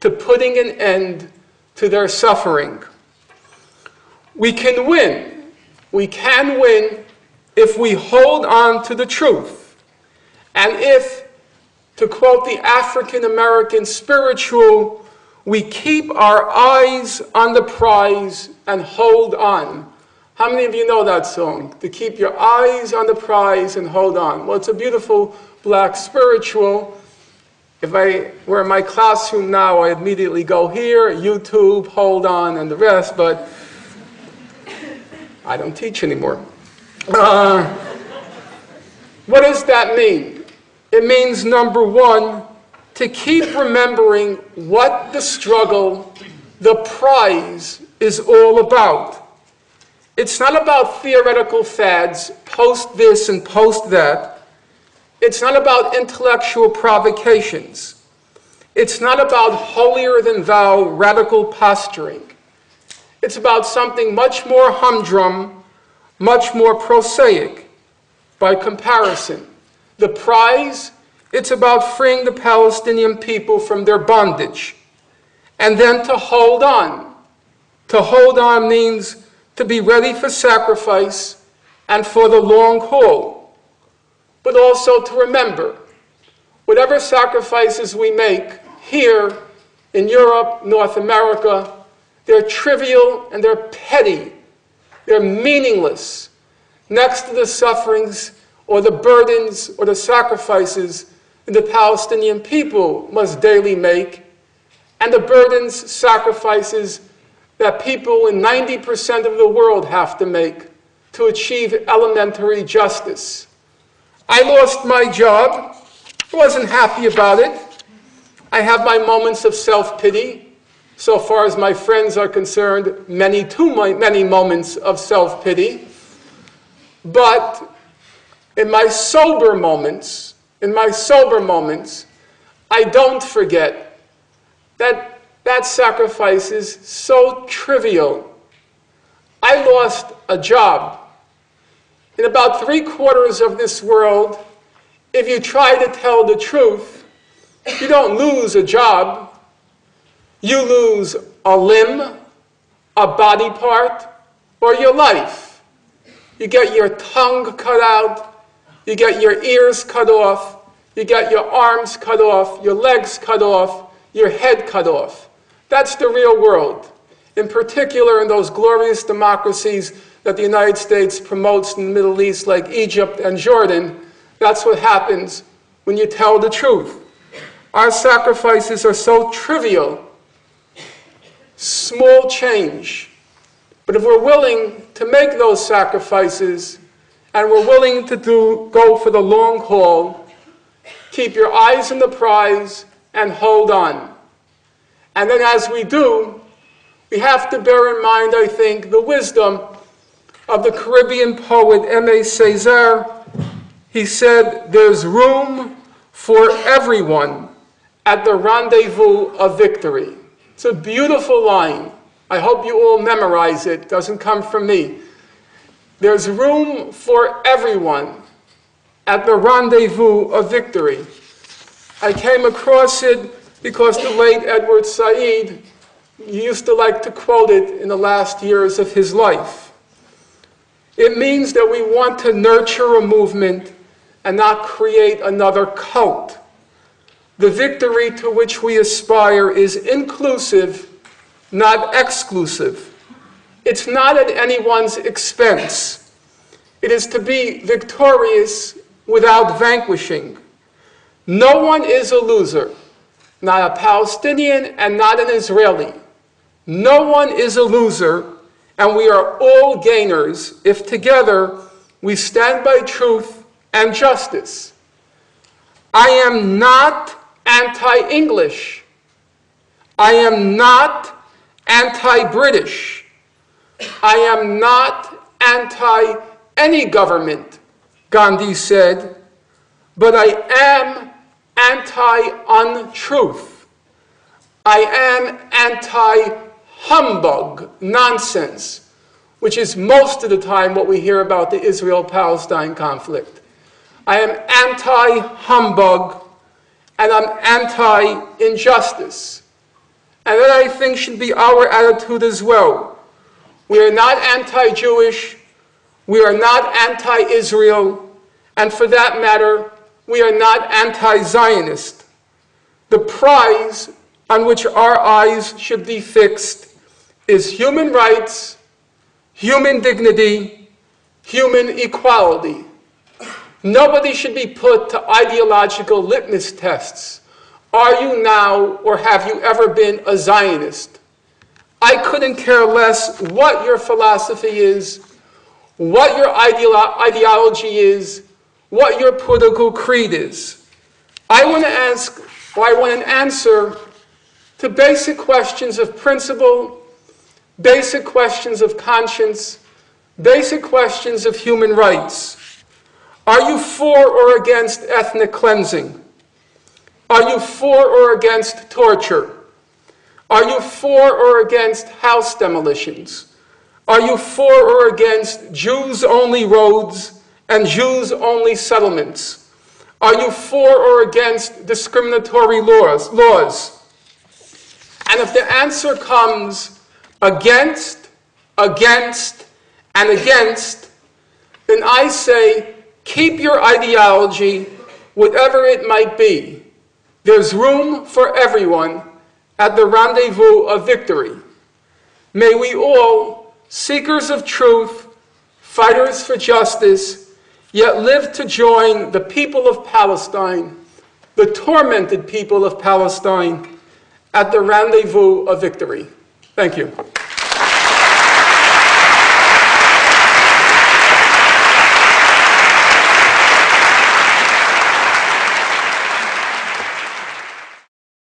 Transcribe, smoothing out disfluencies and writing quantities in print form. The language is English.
to putting an end to their suffering. We can win. We can win if we hold on to the truth. And if, to quote the African-American spiritual, we keep our eyes on the prize and hold on. How many of you know that song? To keep your eyes on the prize and hold on. Well, it's a beautiful black spiritual. If I were in my classroom now, I immediately go here, YouTube, hold on, and the rest, but I don't teach anymore. What does that mean? It means, number one, to keep remembering what the struggle, the prize, is all about. It's not about theoretical fads, post this and post that. It's not about intellectual provocations. It's not about holier-than-thou radical posturing. It's about something much more humdrum, much more prosaic by comparison. The prize, it's about freeing the Palestinian people from their bondage. And then to hold on. To hold on means to be ready for sacrifice and for the long haul. But also to remember, whatever sacrifices we make here in Europe, North America, they're trivial and they're petty. They're meaningless next to the sufferings or the burdens or the sacrifices that the Palestinian people must daily make, and the burdens, sacrifices that people in 90% of the world have to make to achieve elementary justice. I lost my job. I wasn't happy about it. I have my moments of self-pity. So far as my friends are concerned, too many moments of self-pity. But in my sober moments, I don't forget that that sacrifice is so trivial. I lost a job. In about 3/4 of this world, if you try to tell the truth, you don't lose a job. You lose a limb, a body part, or your life. You get your tongue cut out, you get your ears cut off, you get your arms cut off, your legs cut off, your head cut off. That's the real world. In particular, in those glorious democracies that the United States promotes in the Middle East, like Egypt and Jordan, that's what happens when you tell the truth. Our sacrifices are so trivial, small change. But if we're willing to make those sacrifices, and we're willing to go for the long haul, keep your eyes on the prize and hold on. And then as we do, we have to bear in mind, I think, the wisdom of the Caribbean poet Aimé Césaire. He said, "There's room for everyone at the rendezvous of victory." It's a beautiful line. I hope you all memorize it. It doesn't come from me. There's room for everyone at the rendezvous of victory. I came across it because the late Edward Said used to like to quote it in the last years of his life. It means that we want to nurture a movement and not create another cult. The victory to which we aspire is inclusive, not exclusive. It's not at anyone's expense. It is to be victorious without vanquishing. No one is a loser, not a Palestinian and not an Israeli. No one is a loser, and we are all gainers if together we stand by truth and justice. I am not anti-English. I am not anti-British. I am not anti-any government, Gandhi said, but I am anti-untruth. I am anti-humbug, nonsense, which is most of the time what we hear about the Israel-Palestine conflict. I am anti-humbug, and I'm anti-injustice. and that I think should be our attitude as well. We are not anti-Jewish, we are not anti-Israel, and for that matter, we are not anti-Zionist. The prize on which our eyes should be fixed is human rights, human dignity, human equality. Nobody should be put to ideological litmus tests. Are you now, or have you ever been, a Zionist? I couldn't care less what your philosophy is, what your ideology is, what your political creed is. I want an answer to basic questions of principle, basic questions of conscience, basic questions of human rights. Are you for or against ethnic cleansing? Are you for or against torture? Are you for or against house demolitions? Are you for or against Jews-only roads and Jews-only settlements? Are you for or against discriminatory laws? And if the answer comes against, and against, then I say, keep your ideology, whatever it might be. There's room for everyone at the rendezvous of victory. May we all, seekers of truth, fighters for justice, yet live to join the people of Palestine, the tormented people of Palestine, at the rendezvous of victory. Thank you.